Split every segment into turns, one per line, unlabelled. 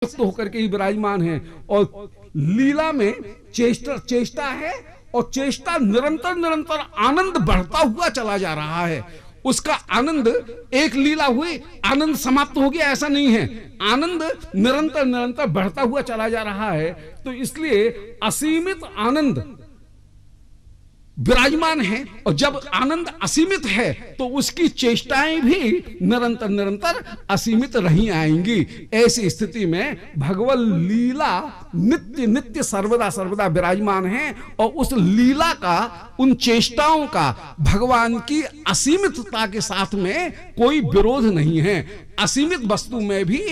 युक्त होकर के ही विराजमान है। और लीला में चेष्टा है और चेष्टा निरंतर निरंतर आनंद बढ़ता हुआ चला जा रहा है। उसका आनंद, एक लीला हुई आनंद समाप्त हो गया ऐसा नहीं है, आनंद निरंतर निरंतर बढ़ता हुआ चला जा रहा है। तो इसलिए असीमित आनंद विराजमान है और जब आनंद असीमित है तो उसकी चेष्टाएं भी निरंतर निरंतर असीमित रही आएंगी। ऐसी स्थिति में भगवत लीला नित्य नित्य सर्वदा सर्वदा विराजमान है और उस लीला का, उन चेष्टाओं का भगवान की असीमितता के साथ में कोई विरोध नहीं है। असीमित वस्तु में भी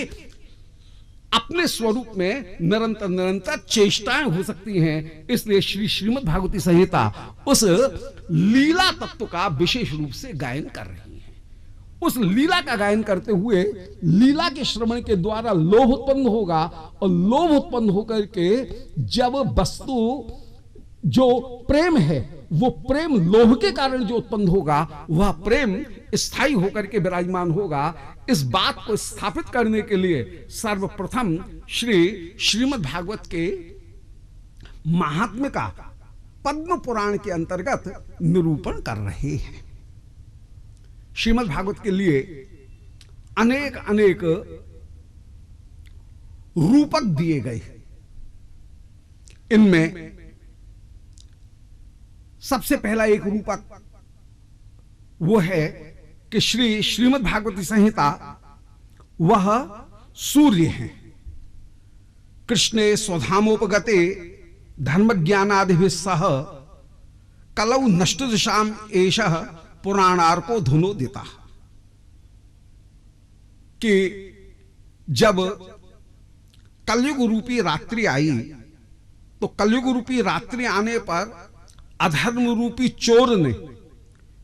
अपने स्वरूप में निरंतर निरंतर चेष्टाएं हो सकती हैं। इसलिए श्रीमद् भागवती संहिता उस लीला तत्व का विशेष रूप से गायन कर रही है। उस लीला का गायन करते हुए लीला के श्रवण के द्वारा लोभ उत्पन्न होगा और लोभ उत्पन्न होकर के जब वस्तु जो प्रेम है, वो प्रेम लोभ के कारण जो उत्पन्न होगा, वह प्रेम स्थायी होकर के विराजमान होगा। इस बात को स्थापित करने के लिए सर्वप्रथम श्रीमद् भागवत के महात्म्य का पद्म पुराण के अंतर्गत निरूपण कर रहे हैं। श्रीमद् भागवत के लिए अनेक अनेक रूपक दिए गए। इनमें सबसे पहला एक रूपक वो है कि श्रीमद् भागवती संहिता वह सूर्य है। कृष्णे स्वधामोपगते धर्म ज्ञानादिभिः सह कलौ नष्ट दिशाम एषः पुराणार्को धुनो देता। कि जब कलयुग रूपी रात्रि आई तो कलयुग रूपी रात्रि आने पर अधर्म रूपी चोर ने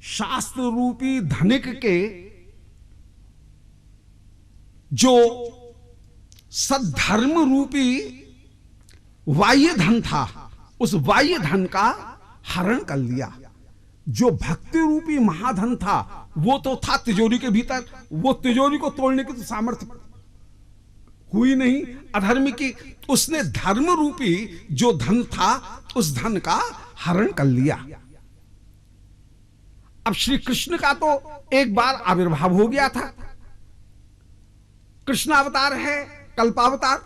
शास्त्र रूपी धनिक के जो सद्धर्म रूपी वाह्य धन था, उस वाह्य धन का हरण कर लिया। जो भक्ति रूपी महाधन था वो तो था तिजोरी के भीतर, वो तिजोरी को तोड़ने की तो सामर्थ्य हुई नहीं अधर्म की। उसने धर्म रूपी जो धन था उस धन का हरण कर लिया। अब श्री कृष्ण का तो एक बार आविर्भाव हो गया था, कृष्ण अवतार है, कल्पावतार,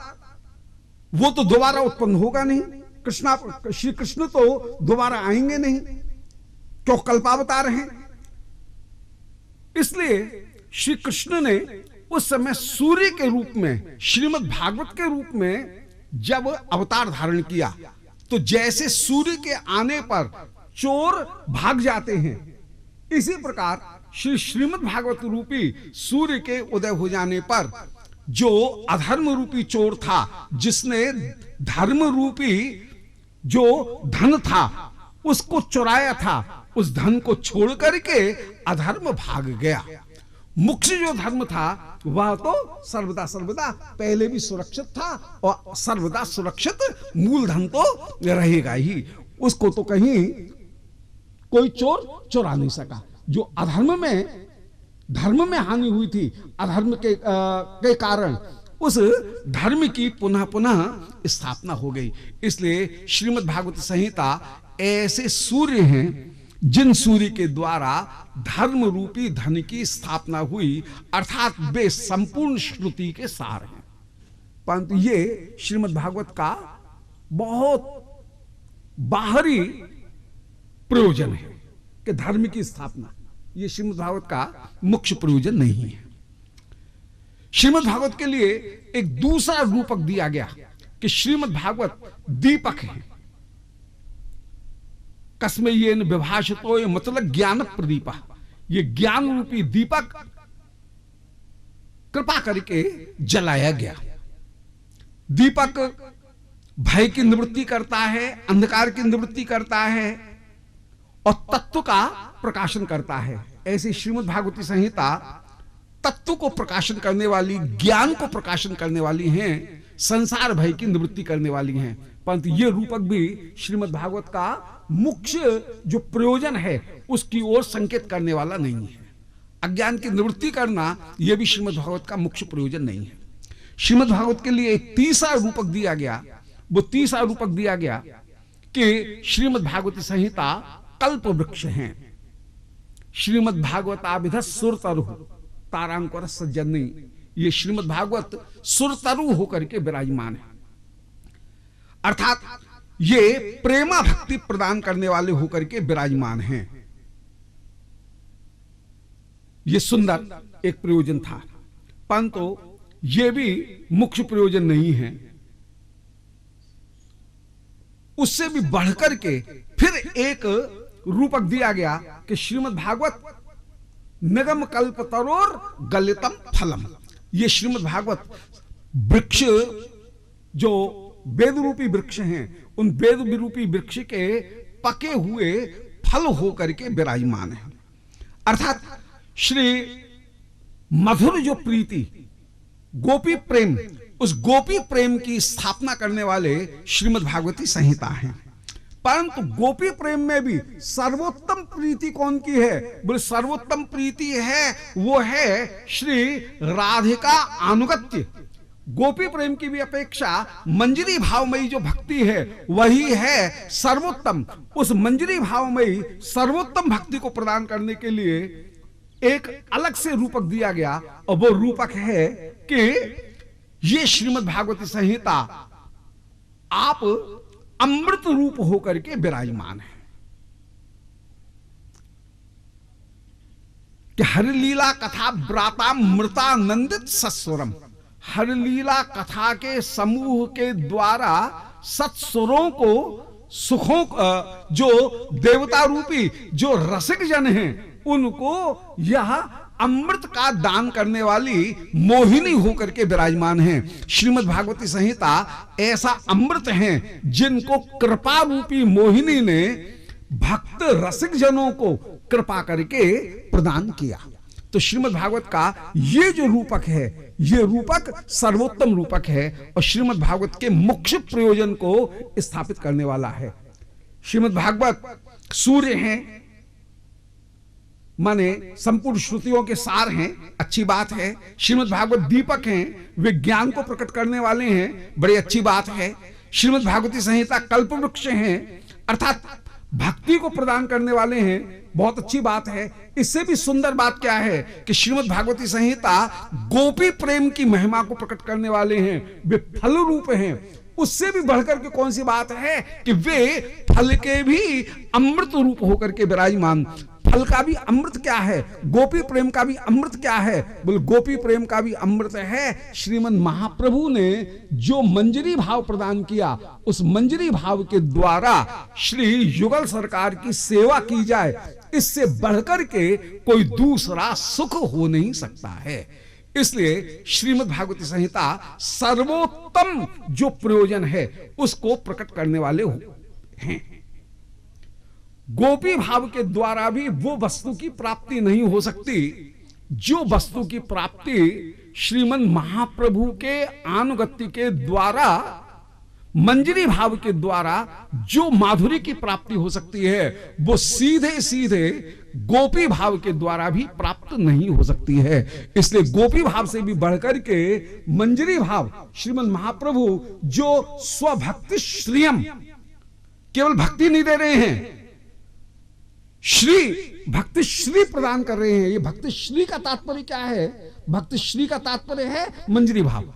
वो तो दोबारा उत्पन्न होगा नहीं। श्री कृष्ण तो दोबारा आएंगे नहीं, क्यों, कल्पावतार हैं। इसलिए श्री कृष्ण ने उस समय सूर्य के रूप में, श्रीमद् भागवत के रूप में जब अवतार धारण किया तो जैसे सूर्य के आने पर चोर भाग जाते हैं, इसी प्रकार श्रीमद् भागवत रूपी सूर्य के उदय हो जाने पर जो अधर्म रूपी चोर था, जिसने धर्म रूपी जो धन था उसको चुराया था, उस धन को छोड़ करके अधर्म भाग गया। मुख्य जो धर्म था वह तो सर्वदा सर्वदा पहले भी सुरक्षित था और सर्वदा सुरक्षित मूल धन तो रहेगा ही, उसको तो कहीं कोई चोर चुरा नहीं सका। जो अधर्म में, धर्म में हानि हुई थी अधर्म के कारण, उस धर्म की पुनः पुनः स्थापना हो गई। इसलिए श्रीमद् भागवत संहिता ऐसे सूर्य हैं जिन सूर्य के द्वारा धर्म रूपी धन की स्थापना हुई, अर्थात वे संपूर्ण श्रुति के सार हैं। परंतु ये श्रीमद् भागवत का बहुत बाहरी प्रयोजन है कि धर्म की स्थापना, ये श्रीमद् भागवत का मुख्य प्रयोजन नहीं है। श्रीमद् भागवत के लिए एक दूसरा रूपक दिया गया कि श्रीमद् भागवत दीपक है। कस्मयेन विभाषितो मतलब ज्ञान प्रदीप, ये ज्ञान रूपी दीपक कृपा करके जलाया गया। दीपक भय की निवृत्ति करता है, अंधकार की निवृत्ति करता है और तत्व का प्रकाशन करता है। ऐसी श्रीमद् भागवती संहिता तत्व को प्रकाशन करने वाली, ज्ञान को प्रकाशन करने वाली हैं, संसार भय की निवृत्ति करने वाली हैं। परंतु ये रूपक भी श्रीमद् भागवत का मुख्य जो प्रयोजन है उसकी ओर संकेत करने वाला नहीं है। अज्ञान की निवृत्ति करना यह भी श्रीमद् भागवत का मुख्य प्रयोजन नहीं है। श्रीमद् भागवत के लिए एक तीसरा रूपक दिया गया। वो तीसरा रूपक दिया गया कि श्रीमद् भागवती संहिता कल्प वृक्ष हैं। श्रीमद् भागवताभिध सुरतरु तारांकुर सज्जनी, ये श्रीमद् भागवत सुरतरु होकर के विराजमान है, अर्थात ये प्रेमा भक्ति प्रदान करने वाले होकर के विराजमान हैं। ये सुंदर एक प्रयोजन था, परंतु ये भी मुख्य प्रयोजन नहीं है। उससे भी बढ़कर के फिर एक रूपक दिया गया कि श्रीमद् भागवत निगम कल्प तरोर गलितम फलम। ये श्रीमद् भागवत वृक्ष जो वेद रूपी वृक्ष हैं, उन वेद रूपी वृक्ष के पके हुए फल होकर के विराजमान है। अर्थात श्री मधुर जो प्रीति गोपी प्रेम, उस गोपी प्रेम की स्थापना करने वाले श्रीमद् भागवती संहिता है। परंतु गोपी प्रेम में भी सर्वोत्तम प्रीति कौन की है? बोले सर्वोत्तम प्रीति है वो है श्री राधिका अनुगत्य। गोपी प्रेम की भी अपेक्षा मंजरी भावमयी जो भक्ति है वही है सर्वोत्तम। उस मंजरी भावमयी सर्वोत्तम भक्ति को प्रदान करने के लिए एक अलग से रूपक दिया गया, और वो रूपक है कि ये श्रीमद् भागवती संहिता आप अमृत रूप होकर के विराजमान है। कि हरलीला कथा ब्राता मृतानंदित सत्स्वरम, हरलीला कथा के समूह के द्वारा सत्स्वरों को सुखों जो देवता रूपी जो रसिक जन हैं उनको यह अमृत का दान करने वाली मोहिनी होकर के विराजमान है। श्रीमद् भागवती संहिता ऐसा अमृत है जिनको कृपा रूपी मोहिनी ने भक्त रसिक जनों को कृपा करके प्रदान किया। तो श्रीमद् भागवत का ये जो रूपक है, ये रूपक सर्वोत्तम रूपक है और श्रीमद् भागवत के मुख्य प्रयोजन को स्थापित करने वाला है। श्रीमद् भागवत सूर्य हैं, माने संपूर्ण श्रुतियों के सार हैं, अच्छी बात है। श्रीमद् भागवत दीपक हैं, वे ज्ञान को प्रकट करने वाले हैं, बड़ी अच्छी बात है। श्रीमद् भागवती संहिता कल्प वृक्ष हैं, अर्थात भक्ति को प्रदान करने वाले हैं, बहुत अच्छी बात है। इससे भी सुंदर बात क्या है कि श्रीमद् भागवती संहिता गोपी प्रेम की महिमा को प्रकट करने वाले हैं, वे फल रूप हैं। उससे भी बढ़कर के कौन सी बात है कि वे फल के भी अमृत रूप होकर के विराजमान। फल का भी अमृत क्या है, गोपी प्रेम का भी अमृत क्या है? बोले गोपी प्रेम का भी अमृत है श्रीमन महाप्रभु ने जो मंजरी भाव प्रदान किया, उस मंजरी भाव के द्वारा श्री युगल सरकार की सेवा की जाए, इससे बढ़कर के कोई दूसरा सुख हो नहीं सकता है। इसलिए श्रीमद् भागवती संहिता सर्वोत्तम जो प्रयोजन है उसको प्रकट करने वाले हैं। गोपी भाव के द्वारा भी वो वस्तु की प्राप्ति नहीं हो सकती जो वस्तु की प्राप्ति श्रीमन महाप्रभु के अनुगत्य के द्वारा, मंजरी भाव के द्वारा जो माधुरी की प्राप्ति हो सकती है, वो सीधे सीधे गोपी भाव के द्वारा भी प्राप्त नहीं हो सकती है। इसलिए गोपी भाव से भी बढ़कर के मंजरी भाव श्रीमन महाप्रभु जो स्वभक्ति श्रियम, केवल भक्ति नहीं दे रहे हैं, श्री भक्ति श्री प्रदान कर रहे हैं। ये भक्ति श्री का तात्पर्य क्या है? भक्ति श्री का तात्पर्य है मंजरी भाव।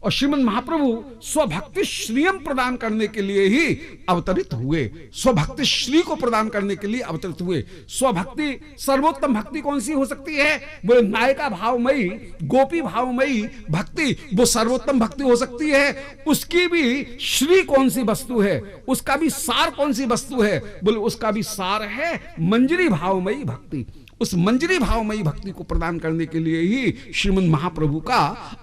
और श्रीमन महाप्रभु स्वभक्ति श्रीयम प्रदान करने के लिए ही अवतरित हुए, स्वभक्ति श्री को प्रदान करने के लिए अवतरित हुए। स्वभक्ति सर्वोत्तम भक्ति कौन सी हो सकती है? वो नायिका भावमयी, गोपी भावमयी भक्ति, वो सर्वोत्तम भक्ति हो सकती है। उसकी भी श्री कौन सी वस्तु है, उसका भी सार कौन सी वस्तु है? बोले उसका भी सार है मंजरी भावमयी भक्ति। उस मंजरी भावमयी भक्ति को प्रदान करने के लिए ही श्रीमन महाप्रभु का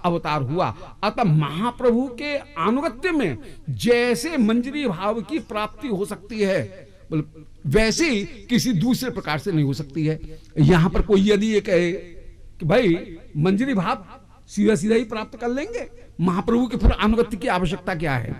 अवतार हुआ। अतः महाप्रभु के अनुगत्य में जैसे मंजरी भाव की प्राप्ति हो सकती है, वैसी किसी दूसरे प्रकार से नहीं हो सकती है। यहां पर कोई यदि ये कहे कि भाई मंजरी भाव सीधा सीधा ही प्राप्त कर लेंगे, महाप्रभु के फिर अनुगत्य की आवश्यकता क्या है?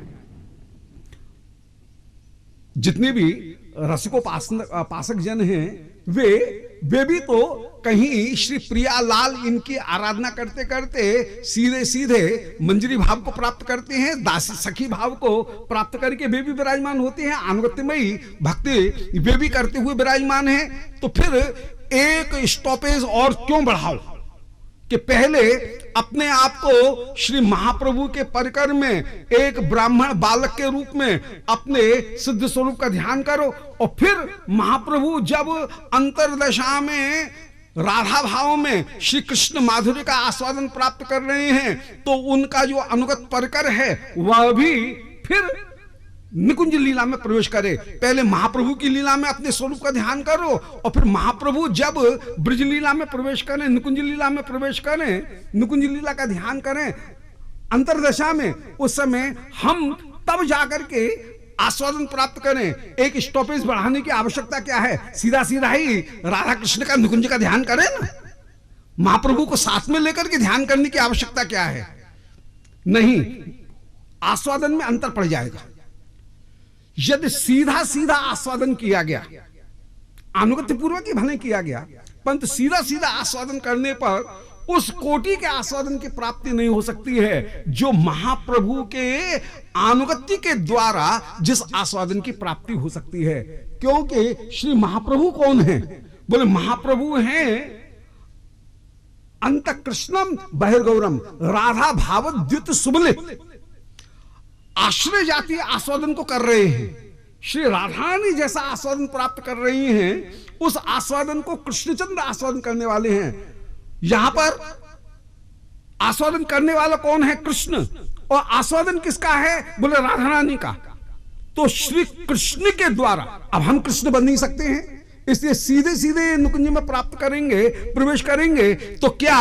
जितने भी रसिको पासक जन हैं वे भी तो कहीं श्री प्रियालाल इनकी आराधना करते करते सीधे सीधे मंजरी भाव को प्राप्त करते हैं, दासी सखी भाव को प्राप्त करके वे भी विराजमान होते हैं, अनुगत्यमयी भक्ति वे भी करते हुए विराजमान हैं। तो फिर एक स्टॉपेज और क्यों बढ़ाओ कि पहले अपने आप को श्री महाप्रभु के परिकर में एक ब्राह्मण बालक के रूप में अपने सिद्ध स्वरूप का ध्यान करो, और फिर महाप्रभु जब अंतरदशा में राधा भाव में श्री कृष्ण माधुर्य का आस्वादन प्राप्त कर रहे हैं, तो उनका जो अनुगत परिकर है वह भी फिर निकुंज लीला में प्रवेश करे। पहले महाप्रभु की लीला में अपने स्वरूप का ध्यान करो, और फिर महाप्रभु जब ब्रज लीला में प्रवेश करें, निकुंज लीला में प्रवेश करें, निकुंज लीला का ध्यान करें अंतरदशा में, उस समय हम तब जाकर के आस्वादन प्राप्त करें। एक स्टॉपेज बढ़ाने की आवश्यकता क्या है, सीधा सीधा ही राधा कृष्ण का निकुंज का ध्यान करें ना, महाप्रभु को साथ में लेकर के ध्यान करने की आवश्यकता क्या है? नहीं, आस्वादन में अंतर पड़ जाएगा। यदि सीधा सीधा आस्वादन किया गया, अनुगत्य पूर्वक ही भले किया गया, परंतु सीधा सीधा आस्वादन करने पर उस कोटि के आस्वादन की प्राप्ति नहीं हो सकती है जो महाप्रभु के अनुगत्य के द्वारा जिस आस्वादन की प्राप्ति हो सकती है। क्योंकि श्री महाप्रभु कौन है? बोले महाप्रभु हैं अंत कृष्णम बहिर्गौरम, राधा भावद्युत सुबलित, आश्रय जाति आस्वादन को कर रहे हैं। श्री राधारानी जैसा आस्वादन प्राप्त कर रही हैं, उस आस्वादन को कृष्णचंद्र आस्वादन करने वाले हैं। यहां पर आस्वादन करने वाला कौन है? कृष्ण। और आस्वादन किसका है? बोले राधारानी का। तो श्री कृष्ण के द्वारा, अब हम कृष्ण बन नहीं सकते हैं, इसलिए सीधे सीधे निकुंज में प्राप्त करेंगे, प्रवेश करेंगे, तो क्या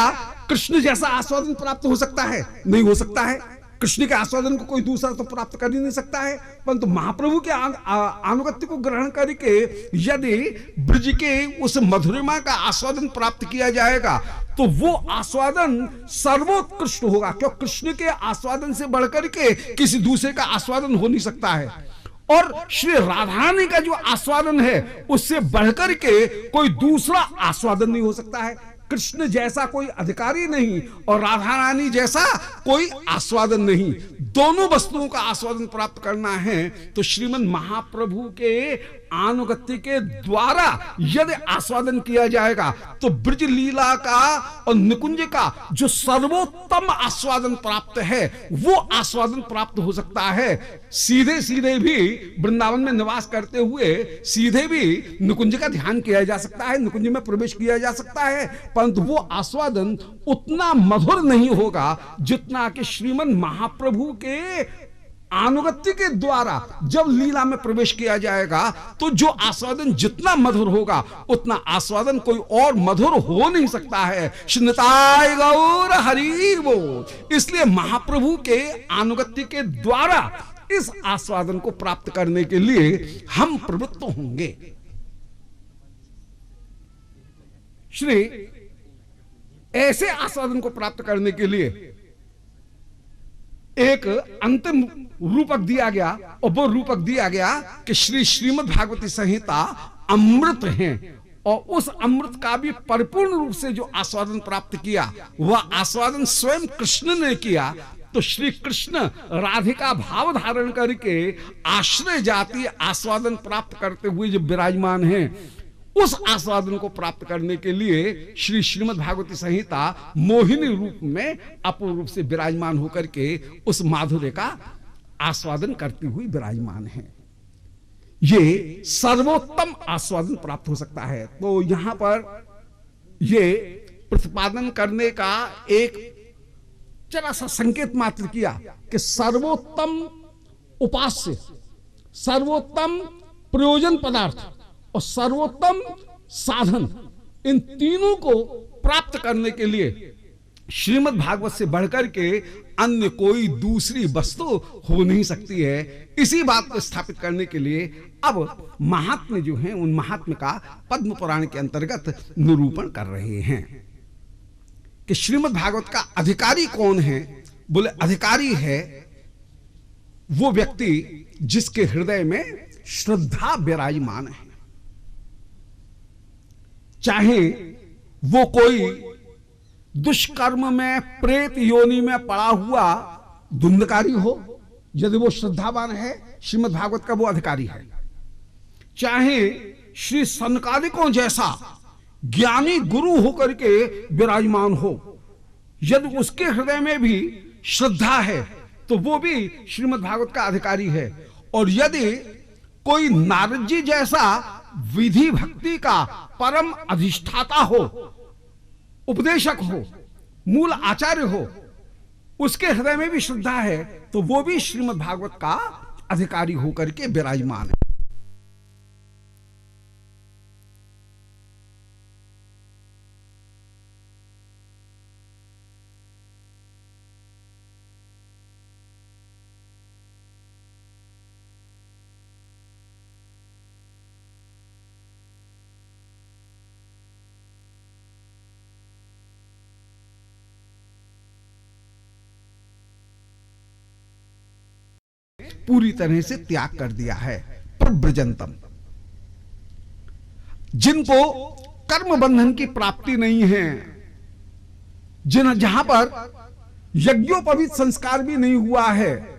कृष्ण जैसा आस्वादन प्राप्त हो सकता है? नहीं हो सकता है। कृष्ण के आस्वादन को कोई दूसरा तो प्राप्त कर ही नहीं सकता है। परंतु महाप्रभु के अनुगत्य को ग्रहण करके यदि ब्रज के उस मधुरिमा का आस्वादन प्राप्त किया जाएगा तो वो आस्वादन सर्वोत्कृष्ट होगा। क्यों? कृष्ण के आस्वादन से बढ़कर के किसी दूसरे का आस्वादन हो नहीं सकता है। और श्री राधारानी का जो आस्वादन है उससे बढ़कर के कोई दूसरा आस्वादन नहीं हो सकता है। कृष्ण जैसा कोई अधिकारी नहीं और राधा रानी जैसा कोई आस्वादन नहीं। दोनों वस्तुओं का आस्वादन प्राप्त करना है तो श्रीमन महाप्रभु के अनुगत्य के द्वारा यदि आस्वादन किया जाएगा तो ब्रज लीला का और निकुंज का जो सर्वोत्तम आस्वादन प्राप्त है वो आस्वादन प्राप्त हो सकता है। सीधे सीधे भी वृंदावन में निवास करते हुए सीधे भी निकुंज का ध्यान किया जा सकता है, निकुंज में प्रवेश किया जा सकता है, परंतु वो आस्वादन उतना मधुर नहीं होगा जितना कि श्रीमन महाप्रभु के अनुगत्य के द्वारा जब लीला में प्रवेश किया जाएगा तो जो आस्वादन जितना मधुर होगा उतना आस्वादन कोई और मधुर हो नहीं सकता है। श्रीनिताय गौर हरि बोल। इसलिए महाप्रभु के अनुगत्य के द्वारा इस आस्वादन को प्राप्त करने के लिए हम प्रवृत्त होंगे। श्री ऐसे आस्वादन को प्राप्त करने के लिए एक अंतिम रूपक दिया गया और वो रूपक दिया गया कि श्री श्रीमद् भागवती संहिता अमृत है और उस अमृत का भी परिपूर्ण रूप से जो आस्वादन प्राप्त किया वह आस्वादन स्वयं कृष्ण ने किया। तो श्री कृष्ण राधिका भाव धारण करके आश्रय जाति आस्वादन प्राप्त करते हुए जो विराजमान हैं उस आस्वादन को प्राप्त करने के लिए श्री श्रीमद् भागवती संहिता मोहिनी रूप में अपूर्ण रूप से विराजमान होकर के उस माधुर्य का आस्वादन करती हुई विराजमान है। ये सर्वोत्तम आस्वादन प्राप्त हो सकता है। तो यहां पर ये प्रतिपादन करने का एक जरा सा संकेत मात्र किया कि सर्वोत्तम उपास्य, सर्वोत्तम प्रयोजन पदार्थ और सर्वोत्तम साधन, इन तीनों को प्राप्त करने के लिए श्रीमद् भागवत से बढ़कर के अन्य कोई दूसरी वस्तु हो नहीं सकती है। इसी बात को स्थापित करने के लिए अब महात्म्य जो हैं उन महात्म्य का पद्म पुराण के अंतर्गत निरूपण कर रहे हैं कि श्रीमद् भागवत का अधिकारी कौन है। बोले अधिकारी है वो व्यक्ति जिसके हृदय में श्रद्धा विराजमान है। चाहे वो कोई दुष्कर्म में प्रेत योनि में पड़ा हुआ धुंधकारी हो, यदि वो श्रद्धावान है, श्रीमद् भागवत का वो अधिकारी है। चाहे श्री सनकादिकों जैसा ज्ञानी गुरु होकर के विराजमान हो, यदि उसके हृदय में भी श्रद्धा है तो वो भी श्रीमद् भागवत का अधिकारी है। और यदि कोई नारद जी जैसा विधि भक्ति का परम अधिष्ठाता हो, उपदेशक हो, मूल आचार्य हो, उसके हृदय में भी श्रद्धा है तो वो भी श्रीमद् भागवत का अधिकारी होकर के विराजमान है। पूरी तरह से त्याग कर दिया है। प्रव्रजंतम, जिनको कर्म बंधन की प्राप्ति नहीं है, जहां पर यज्ञोपवीत संस्कार भी नहीं हुआ है।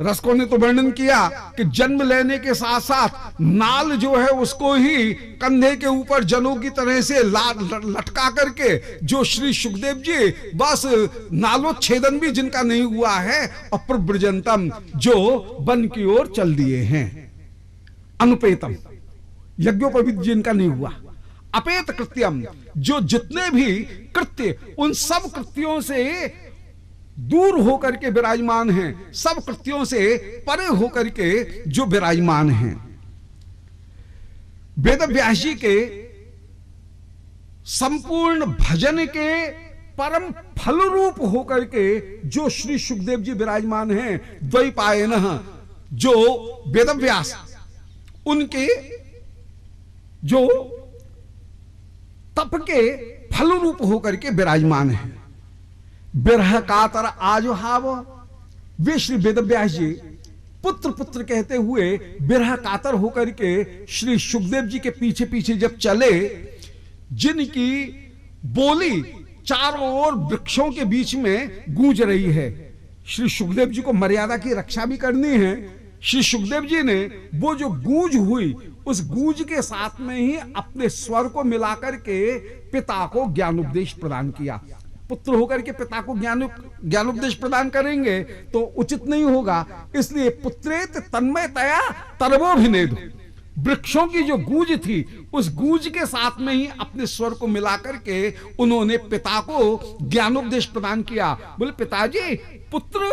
रसकों ने तो वर्णन किया कि जन्म लेने के साथ साथ नाल जो है उसको ही कंधे के ऊपर जनों की तरह से लटका करके जो श्री सुखदेव जी बस नालोच्छेदन भी जिनका नहीं हुआ है, और प्रव्रजंतम जो वन की ओर चल दिए हैं। अनुपेतम, यज्ञोपवीत जिनका नहीं हुआ। अपेत कृत्यम, जो जितने भी कृत्य उन सब कृत्यों से दूर होकर के विराजमान हैं, सब कृत्यों से परे होकर के जो विराजमान हैं। वेद व्यास जी के संपूर्ण भजन के परम फल रूप होकर के जो श्री सुखदेव जी विराजमान हैं, द्वैपायन, जो वेद व्यास उनके जो तप के फल रूप होकर के विराजमान हैं। बिरह कातर आजुहाव, वे श्री वेद व्यास जी पुत्र पुत्र कहते हुए बिरह कातर होकर के श्री सुखदेव जी के पीछे पीछे जब चले, जिनकी बोली चारों ओर वृक्षों के बीच में गूंज रही है। श्री सुखदेव जी को मर्यादा की रक्षा भी करनी है। श्री सुखदेव जी ने वो जो गूंज हुई, उस गूंज के साथ में ही अपने स्वर को मिलाकर के पिता को ज्ञानोपदेश प्रदान किया। पुत्र होकर के पिता को ज्ञानोपदेश प्रदान करेंगे तो उचित नहीं होगा, इसलिए पुत्रेत तन्मयतया तरवोभिनेदु, वृक्षों की जो गूंज थी उस गूंज के साथ में ही अपने स्वर को मिलाकर के उन्होंने पिता को ज्ञानोपदेश प्रदान किया। बोले पिताजी, पुत्र,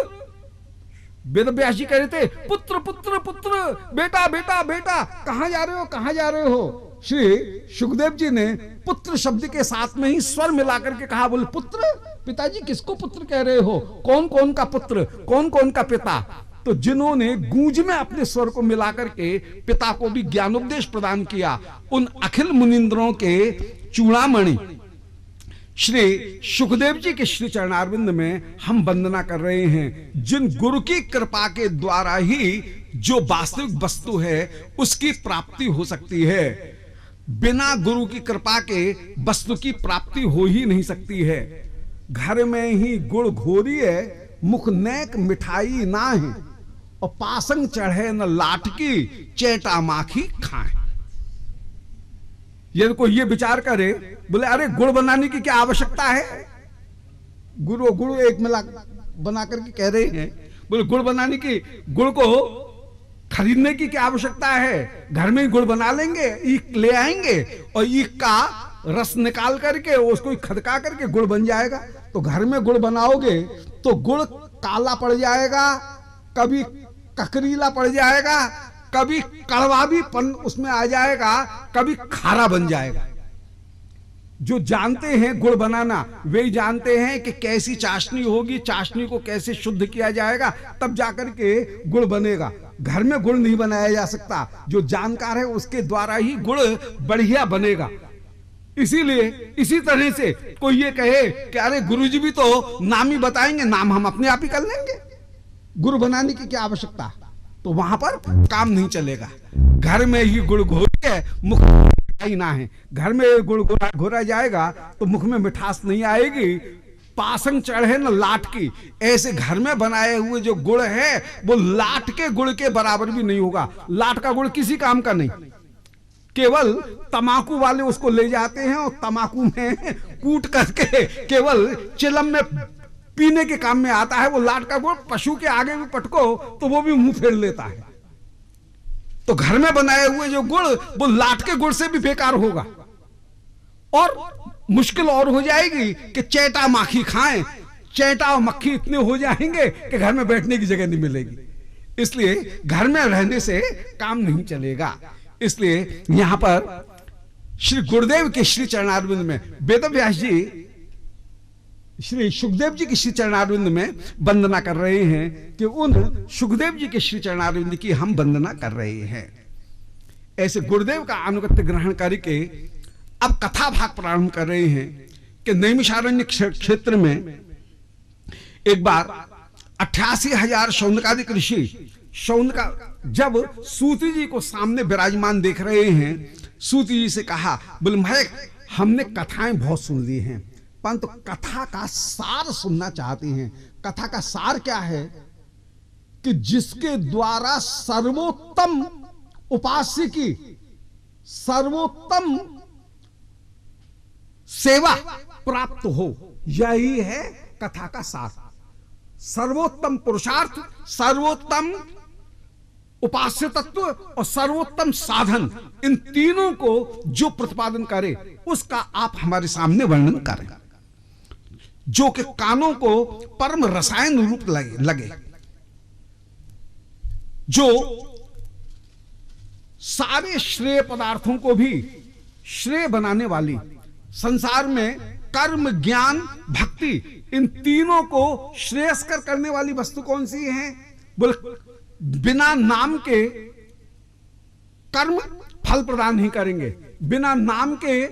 वेद व्यास जी कह रहे थे पुत्र पुत्र पुत्र, बेटा बेटा बेटा, कहां जा रहे हो, कहां जा रहे हो। श्री सुखदेव जी ने पुत्र शब्द के साथ में ही स्वर मिलाकर के कहा। बोले पुत्र, पिताजी किसको पुत्र कह रहे हो, कौन कौन का पुत्र, कौन कौन का पिता। तो जिन्होंने गूंज में अपने स्वर को मिलाकर के पिता को भी ज्ञानोपदेश प्रदान किया, उन अखिल मुनिंद्रों के चूड़ामणि श्री सुखदेव जी के श्री चरणारविंद में हम वंदना कर रहे हैं, जिन गुरु की कृपा के द्वारा ही जो वास्तविक वस्तु है उसकी प्राप्ति हो सकती है। बिना गुरु की कृपा के वस्तु की प्राप्ति हो ही नहीं सकती है। घर में ही गुड़ घोरी है, मुख नेक मिठाई ना है, और पासंग चढ़े न लाटकी, चेटा माखी खाए। यदि कोई ये विचार करे, बोले अरे गुड़ बनाने की क्या आवश्यकता है, गुड़ एक मिला बना करके कह रहे हैं, बोले गुड़ बनाने की, गुड़ को खरीदने की क्या आवश्यकता है, घर में ही गुड़ बना लेंगे, ईख ले आएंगे और ईख का रस निकाल करके उसको खदका करके गुड़ बन जाएगा। तो घर में गुड़ बनाओगे तो गुड़ काला पड़ जाएगा, कभी ककरीला पड़ जाएगा, कभी कड़वा भी पन उसमें आ जाएगा, कभी खारा बन जाएगा। जो जानते हैं गुड़ बनाना वे ही जानते हैं कि कैसी चाशनी होगी, चाशनी को कैसे शुद्ध किया जाएगा, तब जाकर के गुड़ बनेगा। घर में गुड़ नहीं बनाया जा सकता, जो जानकार है उसके द्वारा ही गुड़ बढ़िया बनेगा। इसीलिए इसी तरह से कोई ये कहे कि अरे गुरुजी भी तो नाम ही बताएंगे, नाम हम अपने आप ही कर लेंगे, गुड़ बनाने की क्या आवश्यकता, तो वहां पर काम नहीं चलेगा। घर में ही गुड़ घोरी है, मुख ना है। घर में गुड़ घोरा जाएगा तो मुख में मिठास नहीं आएगी। पासंग चढ़े न लाट की, ऐसे घर में बनाए हुए जो गुड़ है वो लाट के गुड़ के बराबर भी नहीं होगा। लाट का गुड़ किसी काम का नहीं, केवल तमाकू वाले उसको ले जाते हैं और तमाकू में कूट करके केवल चिलम में पीने के काम में आता है। वो लाट का गुड़ पशु के आगे भी पटको तो वो भी मुंह फेर लेता है। तो घर में बनाए हुए जो गुड़ वो लाट के गुड़ से भी बेकार होगा। और मुश्किल और हो जाएगी कि चैटा माखी खाएं, चैटा और मक्खी इतने हो जाएंगे कि घर में बैठने की जगह नहीं मिलेगी। इसलिए घर में रहने से काम नहीं चलेगा। इसलिए यहां पर श्री गुरुदेव के श्री चरणारविंद में वेद व्यास जी श्री सुखदेव जी के श्री चरणारविंद में वंदना कर रहे हैं कि उन सुखदेव जी के श्री चरणारविंद की हम वंदना कर रहे हैं। ऐसे गुरुदेव का अनुगत्य ग्रहण करके अब कथा भाग प्रारंभ कर रहे हैं कि नैमिषारण्य क्षेत्र में एक बार 88,000 शौनकादिक ऋषि शौनका जब सूति जी को सामने विराजमान देख रहे हैं, सूति जी से कहा, बोले मैं हमने कथाएं बहुत सुन ली हैं परंतु कथा का सार सुनना चाहते हैं। कथा का सार क्या है कि जिसके द्वारा सर्वोत्तम उपास्य की सर्वोत्तम सेवा प्राप्त हो, यही है कथा का सार। सर्वोत्तम पुरुषार्थ, सर्वोत्तम उपास्य तत्व और सर्वोत्तम साधन, इन तीनों को जो प्रतिपादन करे उसका आप हमारे सामने वर्णन करें, जो कि कानों को परम रसायन रूप लगे, जो सारे श्रेय पदार्थों को भी श्रेय बनाने वाली, संसार में कर्म ज्ञान भक्ति इन तीनों को श्रेयस्कर करने वाली वस्तु कौन सी है? बोले बिना नाम के कर्म फल प्रदान नहीं करेंगे, बिना नाम के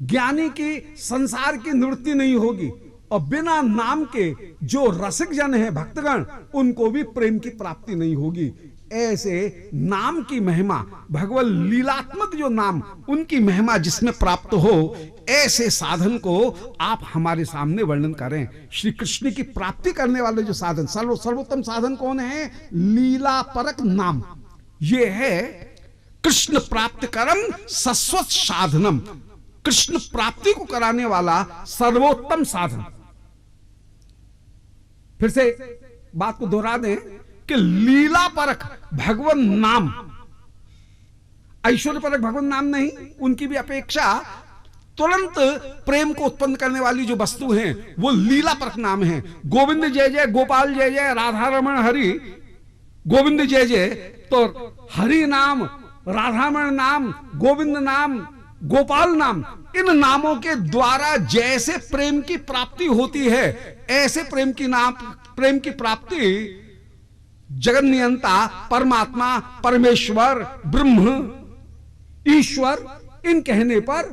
ज्ञानी की संसार की निवृत्ति नहीं होगी, और बिना नाम के जो रसिक जन है भक्तगण उनको भी प्रेम की प्राप्ति नहीं होगी। ऐसे नाम की महिमा, भगवत लीलात्मक जो नाम, उनकी महिमा जिसमें प्राप्त हो, ऐसे साधन को आप हमारे सामने वर्णन करें। श्री कृष्ण की प्राप्ति करने वाले जो साधन, सर्वोत्तम साधन कौन है? लीला परक नाम। ये है कृष्ण प्राप्त करम सस्वत साधनम, कृष्ण प्राप्ति को कराने वाला सर्वोत्तम साधन। फिर से बात को दोहरा दें कि लीला परक भगवान नाम, ऐश्वर्य परक भगवान नाम नहीं, उनकी भी अपेक्षा तुरंत प्रेम को उत्पन्न करने वाली जो वस्तु हैं वो लीला परक नाम है। गोविंद जय जय, गोपाल जय जय, राधा रमण हरि, गोविंद जय जय। तो हरि नाम, राधारमण नाम, गोविंद नाम, गोपाल नाम, इन नामों के द्वारा जैसे प्रेम की प्राप्ति होती है, ऐसे प्रेम की प्राप्ति जगन नियंता परमात्मा, परमेश्वर, ब्रह्म, ईश्वर, इन कहने पर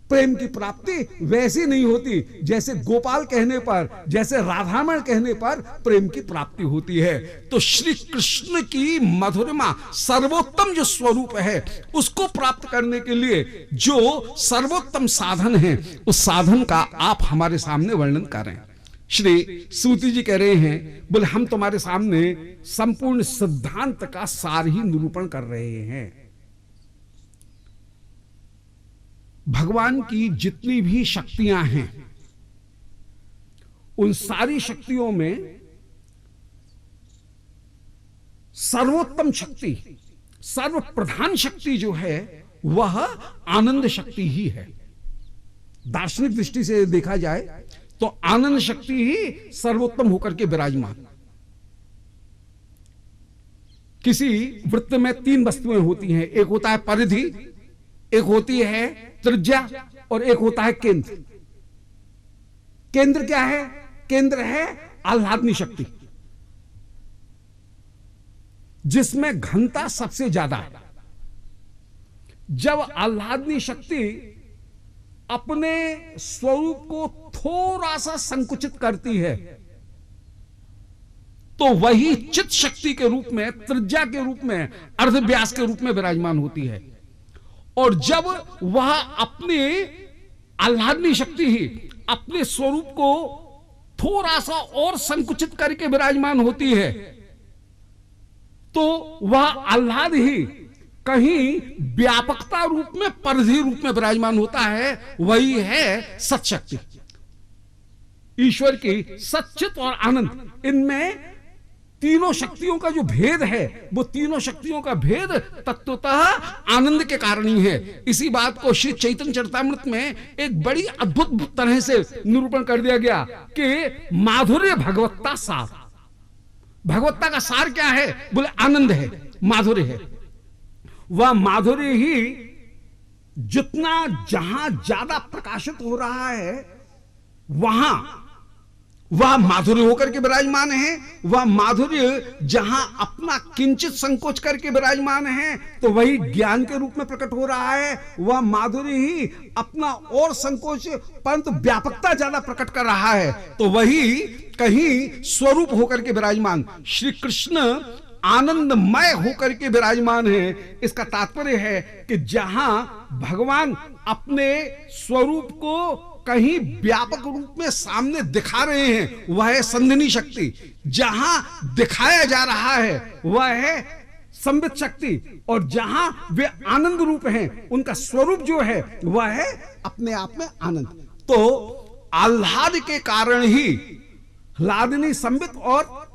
प्रेम की प्राप्ति वैसी नहीं होती जैसे गोपाल कहने पर, जैसे राधारमण कहने पर प्रेम की प्राप्ति होती है। तो श्री कृष्ण की मधुरिमा, सर्वोत्तम जो स्वरूप है, उसको प्राप्त करने के लिए जो सर्वोत्तम साधन है, उस साधन का आप हमारे सामने वर्णन करें। श्री सूति जी कह रहे हैं, बोले हम तुम्हारे सामने संपूर्ण सिद्धांत का सार ही निरूपण कर रहे हैं। भगवान की जितनी भी शक्तियां हैं, उन सारी शक्तियों में सर्वोत्तम शक्ति, सर्वप्रधान शक्ति जो है वह आनंद शक्ति ही है। दार्शनिक दृष्टि से देखा जाए तो आनंद शक्ति ही सर्वोत्तम होकर के विराजमान। किसी वृत्त में 3 वस्तुएं होती हैं, एक होता है परिधि, एक होती है त्रिज्या और एक होता है केंद्र। केंद्र क्या है? केंद्र है आह्लादनी शक्ति, जिसमें घनता सबसे ज्यादा है। जब आह्लादनी शक्ति अपने स्वरूप को थोड़ा सा संकुचित करती है तो वही चित्त शक्ति के रूप में, त्रिज्या के रूप में, अर्धव्यास के रूप में विराजमान होती है। और जब वह अपनी आह्लादनी शक्ति ही अपने स्वरूप को थोड़ा सा और संकुचित करके विराजमान होती है, तो वह आह्लाद ही कहीं व्यापकता रूप में, परिधि रूप में विराजमान होता है। वही है सत्शक्ति, ईश्वर की सच्चित और आनंद। इनमें तीनों शक्तियों का जो भेद है, वो तीनों शक्तियों का भेद तत्वतः आनंद के कारण ही है। इसी बात को श्री चैतन्य चरितामृत में एक बड़ी अद्भुत तरह से निरूपण कर दिया गया कि माधुर्य भगवत्ता सार। भगवत्ता का सार क्या है? बोले आनंद है, माधुर्य है। वह माधुर्य ही जितना जहां ज्यादा प्रकाशित हो रहा है, वहां वह माधुर्य होकर के विराजमान है। वह माधुर्य जहां अपना किंचित संकोच करके विराजमान है, तो वही ज्ञान के रूप में प्रकट हो रहा है। वह माधुर्य ही अपना और संकोच परंतु व्यापकता ज्यादा प्रकट कर रहा है, तो वही कहीं स्वरूप होकर के विराजमान। श्री कृष्ण आनंदमय होकर के विराजमान है। इसका तात्पर्य है कि जहां भगवान अपने स्वरूप को कहीं व्यापक रूप में सामने दिखा रहे हैं, वह है संधिनी शक्ति। जहां दिखाया जा रहा है, वह है संबित शक्ति। और जहां वे आनंद रूप हैं, उनका स्वरूप जो है वह है अपने आप में आनंद। तो आह्लाद के कारण ही ह्लादिनी, संबित और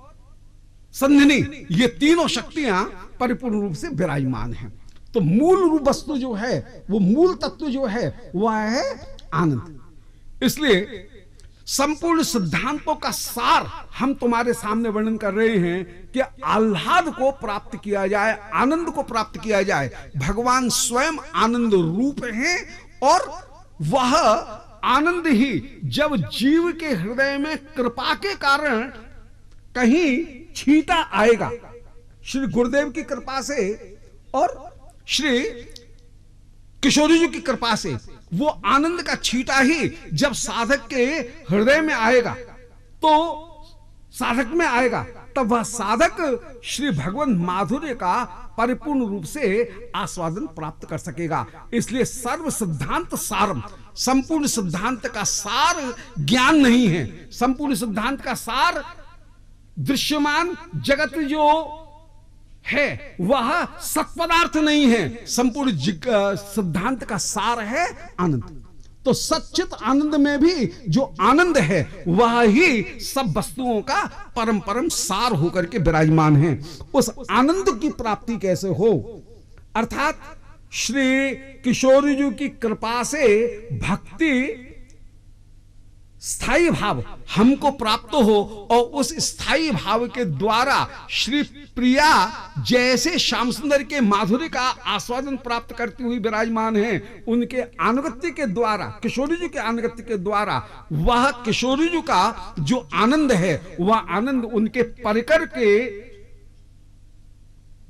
संधिनी, ये तीनों शक्तियां परिपूर्ण रूप से विराजमान हैं। तो मूल रूप वस्तु जो है, वो मूल तत्व जो है, वह है आनंद। इसलिए संपूर्ण सिद्धांतों का सार हम तुम्हारे सामने वर्णन कर रहे हैं कि आह्लाद को प्राप्त किया जाए, आनंद को प्राप्त किया जाए। भगवान स्वयं आनंद रूप हैं और वह आनंद ही जब जीव के हृदय में कृपा के कारण कहीं छींटा आएगा, श्री गुरुदेव की कृपा से और श्री किशोरी जी की कृपा से, वो आनंद का छींटा ही जब साधक के हृदय में आएगा, तो साधक में आएगा, तब वह साधक श्री भगवान माधुर्य का परिपूर्ण रूप से आस्वादन प्राप्त कर सकेगा। इसलिए सर्व सिद्धांत सारम, संपूर्ण सिद्धांत का सार ज्ञान नहीं है। संपूर्ण सिद्धांत का सार दृश्यमान जगत जो है वह सत्पदार्थ नहीं है। संपूर्ण सिद्धांत का सार है आनंद। तो सच्चित आनंद में भी जो आनंद है, वह ही सब वस्तुओं का परम परम सार होकर के विराजमान है। उस आनंद की प्राप्ति कैसे हो? अर्थात श्री किशोरी जी की कृपा से भक्ति स्थायी भाव हमको प्राप्त हो, और उस स्थायी भाव के द्वारा श्री प्रिया जैसे श्याम सुंदर के माधुर्य का आस्वादन प्राप्त करती हुई विराजमान है, उनके अनुगत्य के द्वारा, किशोरी जी के अनुगत्य के द्वारा, वह किशोरी जी का जो आनंद है, वह आनंद उनके परिकर के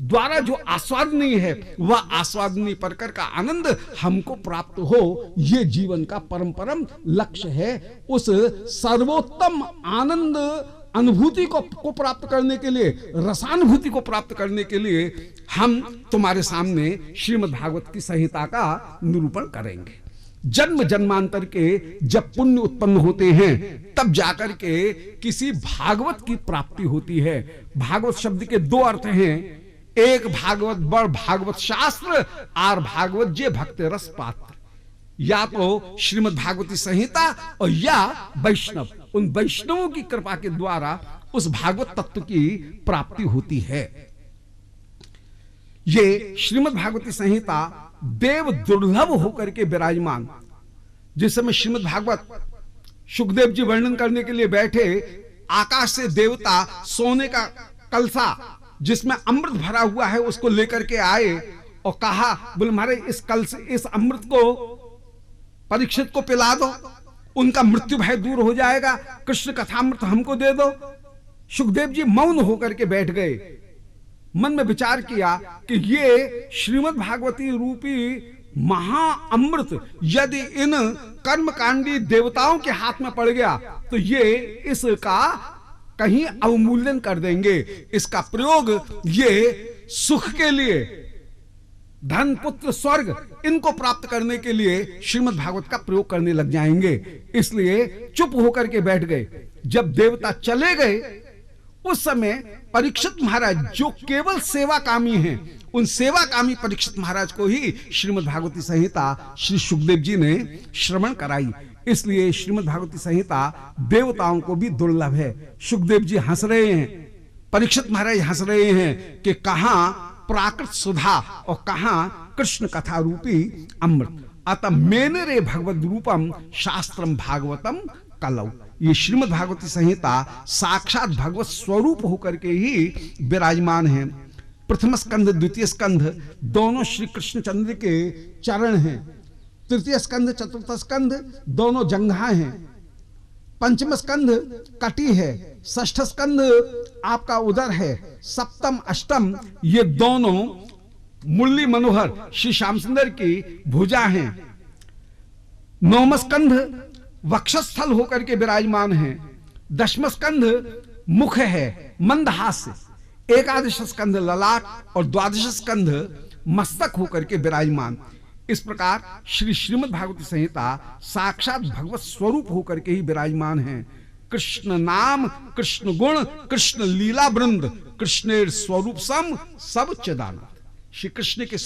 द्वारा जो आस्वादनीय है, वह आस्वादनीय परकर का आनंद हमको प्राप्त हो। यह जीवन का परम परम लक्ष्य है। उस सर्वोत्तम आनंद अनुभूति को प्राप्त करने के लिए, रसानुभूति को प्राप्त करने के लिए हम तुम्हारे सामने श्रीमद् भागवत की संहिता का निरूपण करेंगे। जन्म जन्मांतर के जब पुण्य उत्पन्न होते हैं, तब जाकर के किसी भागवत की प्राप्ति होती है। भागवत शब्द के दो अर्थ हैं, एक भागवत बड़ भागवत शास्त्र, और भागवत जे भक्त रस पात्र। या तो श्रीमद् भागवती संहिता और या वैष्णव, उन वैष्णवों की कृपा के द्वारा उस भागवत तत्व की प्राप्ति होती है। ये श्रीमद् भागवती संहिता देव दुर्लभ होकर के विराजमान। जिस समय श्रीमद् भागवत सुखदेव जी वर्णन करने के लिए बैठे, आकाश से देवता सोने का कलसा जिसमें अमृत भरा हुआ है उसको लेकर के आए और कहा, बोले महाराज इस कल से इस अमृत को परीक्षित को पिला दो, उनका मृत्यु भय दूर हो जाएगा, कृष्ण कथामृत हमको दे दो। सुखदेव जी मौन होकर के बैठ गए। मन में विचार किया कि ये श्रीमद् भागवती रूपी महा अमृत यदि इन कर्मकांडी देवताओं के हाथ में पड़ गया, तो ये इसका कहीं अवमूल्यन कर देंगे। इसका प्रयोग ये सुख के लिए, धन, पुत्र, स्वर्ग, इनको प्राप्त करने के लिए श्रीमद् भागवत का प्रयोग करने लग जाएंगे। इसलिए चुप होकर के बैठ गए। जब देवता चले गए उस समय परीक्षित महाराज जो केवल सेवा कामी हैं, उन सेवा कामी परीक्षित महाराज को ही श्रीमद् भागवती संहिता श्री सुखदेव जी ने श्रवण कराई। इसलिए श्रीमद् भागवती संहिता देवताओं को भी दुर्लभ है। सुखदेव जी हंस रहे हैं, परीक्षित महाराज हंस रहे हैं कि कहां प्राकृत सुधा और कहां कृष्ण कथा रूपी अमृत। अतः मेने रे भगवद रूपम शास्त्रम भागवतम कलौ। ये श्रीमद् भागवती संहिता साक्षात भगवत स्वरूप होकर के ही विराजमान है। प्रथम स्कंध, द्वितीय स्कंध दोनों श्री कृष्ण चंद्र के चरण हैं। तृतीय स्कंध, चतुर्थ स्कंध दोनों जंघा हैं। पंचम स्कंध कटी है। षष्ठ स्कंध आपका उदर है। सप्तम, अष्टम ये दोनों मुरली मनोहर श्री श्याम सुंदर की भुजा हैं। नौम स्कंध वक्षस्थल होकर के विराजमान है। दशम स्कंध मुख है, मंदहास्य। एकादश स्कंध ललाट और द्वादश स्कंध मस्तक होकर के विराजमान। इस प्रकार श्री श्रीमद् भागवती संहिता साक्षात भगवत स्वरूप होकर के ही विराजमान है। कृष्ण नाम, कृष्ण गुण, कृष्ण लीला वृंद, कृष्णेर स्वरूप सम सब चिदानंद। श्री कृष्ण के